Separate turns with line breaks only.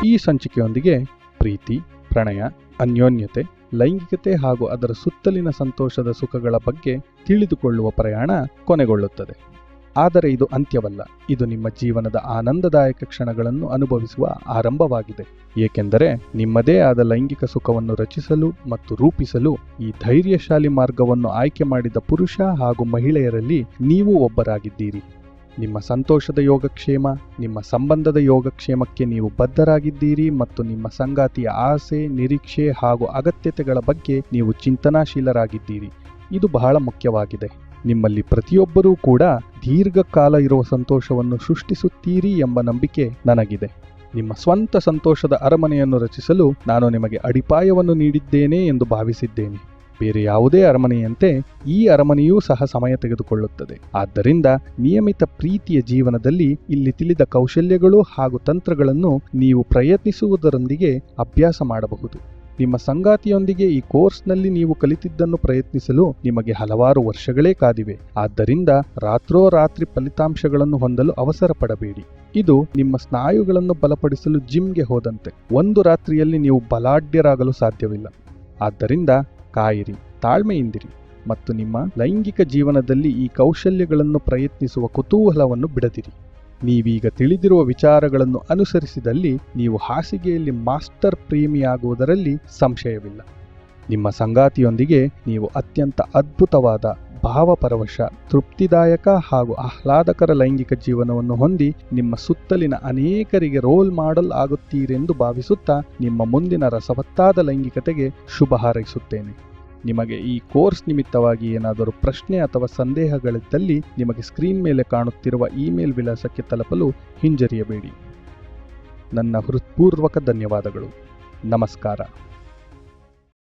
ಈ ಸಂಚಿಕೆಯೊಂದಿಗೆ ಪ್ರೀತಿ, ಪ್ರಣಯ, ಅನ್ಯೋನ್ಯತೆ, ಲೈಂಗಿಕತೆ ಹಾಗೂ ಅದರ ಸುತ್ತಲಿನ ಸಂತೋಷದ ಸುಖಗಳ ಬಗ್ಗೆ ತಿಳಿದುಕೊಳ್ಳುವ ಪ್ರಯಾಣ ಕೊನೆಗೊಳ್ಳುತ್ತದೆ. ಆದರೆ ಇದು ಅಂತ್ಯವಲ್ಲ. ಇದು ನಿಮ್ಮ ಜೀವನದ ಆನಂದದಾಯಕ ಕ್ಷಣಗಳನ್ನು ಅನುಭವಿಸುವ ಆರಂಭವಾಗಿದೆ. ಏಕೆಂದರೆ ನಿಮ್ಮದೇ ಆದ ಲೈಂಗಿಕ ಸುಖವನ್ನು ರಚಿಸಲು ಮತ್ತು ರೂಪಿಸಲು ಈ ಧೈರ್ಯಶಾಲಿ ಮಾರ್ಗವನ್ನು ಆಯ್ಕೆ ಮಾಡಿದ ಪುರುಷ ಹಾಗೂ ಮಹಿಳೆಯರಲ್ಲಿ ನೀವು ಒಬ್ಬರಾಗಿದ್ದೀರಿ. ನಿಮ್ಮ ಸಂತೋಷದ ಯೋಗಕ್ಷೇಮ, ನಿಮ್ಮ ಸಂಬಂಧದ ಯೋಗಕ್ಷೇಮಕ್ಕೆ ನೀವು ಬದ್ಧರಾಗಿದ್ದೀರಿ ಮತ್ತು ನಿಮ್ಮ ಸಂಗಾತಿಯ ಆಸೆ, ನಿರೀಕ್ಷೆ ಹಾಗೂ ಅಗತ್ಯತೆಗಳ ಬಗ್ಗೆ ನೀವು ಚಿಂತನಾಶೀಲರಾಗಿದ್ದೀರಿ. ಇದು ಬಹಳ ಮುಖ್ಯವಾಗಿದೆ. ನಿಮ್ಮಲ್ಲಿ ಪ್ರತಿಯೊಬ್ಬರೂ ಕೂಡ ದೀರ್ಘಕಾಲ ಇರುವ ಸಂತೋಷವನ್ನು ಸೃಷ್ಟಿಸುತ್ತೀರಿ ಎಂಬ ನಂಬಿಕೆ ನನಗಿದೆ. ನಿಮ್ಮ ಸ್ವಂತ ಸಂತೋಷದ ಅರಮನೆಯನ್ನು ರಚಿಸಲು ನಾನು ನಿಮಗೆ ಅಡಿಪಾಯವನ್ನು ನೀಡಿದ್ದೇನೆ ಎಂದು ಭಾವಿಸಿದ್ದೇನೆ. ಬೇರೆ ಯಾವುದೇ ಅರಮನೆಯಂತೆ ಈ ಅರಮನೆಯೂ ಸಹ ಸಮಯ ತೆಗೆದುಕೊಳ್ಳುತ್ತದೆ. ಆದ್ದರಿಂದ ನಿಯಮಿತ ಪ್ರೀತಿಯ ಜೀವನದಲ್ಲಿ ಇಲ್ಲಿ ತಿಳಿದ ಕೌಶಲ್ಯಗಳು ಹಾಗೂ ತಂತ್ರಗಳನ್ನು ನೀವು ಪ್ರಯತ್ನಿಸುವುದರೊಂದಿಗೆ ಅಭ್ಯಾಸ ಮಾಡಬಹುದು. ನಿಮ್ಮ ಸಂಗಾತಿಯೊಂದಿಗೆ ಈ ಕೋರ್ಸ್ನಲ್ಲಿ ನೀವು ಕಲಿತಿದ್ದನ್ನು ಪ್ರಯತ್ನಿಸಲು ನಿಮಗೆ ಹಲವಾರು ವರ್ಷಗಳೇ ಕಾದಿವೆ. ಆದ್ದರಿಂದ ರಾತ್ರೋರಾತ್ರಿ ಫಲಿತಾಂಶಗಳನ್ನು ಹೊಂದಲು ಅವಸರ ಪಡಬೇಡಿ. ಇದು ನಿಮ್ಮ ಸ್ನಾಯುಗಳನ್ನು ಬಲಪಡಿಸಲು ಜಿಮ್ಗೆ ಹೋದಂತೆ. ಒಂದು ರಾತ್ರಿಯಲ್ಲಿ ನೀವು ಬಲಾಢ್ಯರಾಗಲು ಸಾಧ್ಯವಿಲ್ಲ. ಆದ್ದರಿಂದ ಕಾಯಿರಿ, ತಾಳ್ಮೆಯಿಂದಿರಿ ಮತ್ತು ನಿಮ್ಮ ಲೈಂಗಿಕ ಜೀವನದಲ್ಲಿ ಈ ಕೌಶಲ್ಯಗಳನ್ನು ಪ್ರಯತ್ನಿಸುವ ಕುತೂಹಲವನ್ನು ಬಿಡದಿರಿ. ನೀವೀಗ ತಿಳಿದಿರುವ ವಿಚಾರಗಳನ್ನು ಅನುಸರಿಸಿದಲ್ಲಿ ನೀವು ಹಾಸಿಗೆಯಲ್ಲಿ ಮಾಸ್ಟರ್ ಪ್ರೇಮಿಯಾಗುವುದರಲ್ಲಿ ಸಂಶಯವಿಲ್ಲ. ನಿಮ್ಮ ಸಂಗಾತಿಯೊಂದಿಗೆ ನೀವು ಅತ್ಯಂತ ಅದ್ಭುತವಾದ, ಭಾವಪರವಶ, ತೃಪ್ತಿದಾಯಕ ಹಾಗೂ ಆಹ್ಲಾದಕರ ಲೈಂಗಿಕ ಜೀವನವನ್ನು ಹೊಂದಿ ನಿಮ್ಮ ಸುತ್ತಲಿನ ಅನೇಕರಿಗೆ ರೋಲ್ ಮಾಡೆಲ್ ಆಗುತ್ತೀರೆಂದು ಭಾವಿಸುತ್ತಾ ನಿಮ್ಮ ಮುಂದಿನ ರಸವತ್ತಾದ ಲೈಂಗಿಕತೆಗೆ ಶುಭ ಹಾರೈಸುತ್ತೇನೆ. ನಿಮಗೆ ಈ ಕೋರ್ಸ್ ನಿಮಿತ್ತವಾಗಿ ಏನಾದರೂ ಪ್ರಶ್ನೆ ಅಥವಾ ಸಂದೇಹಗಳಿದ್ದಲ್ಲಿ ನಿಮಗೆ ಸ್ಕ್ರೀನ್ ಮೇಲೆ ಕಾಣುತ್ತಿರುವ ಇಮೇಲ್ ವಿಳಾಸಕ್ಕೆ ತಲುಪಲು ಹಿಂಜರಿಯಬೇಡಿ. ನನ್ನ ಹೃತ್ಪೂರ್ವಕ ಧನ್ಯವಾದಗಳು. ನಮಸ್ಕಾರ.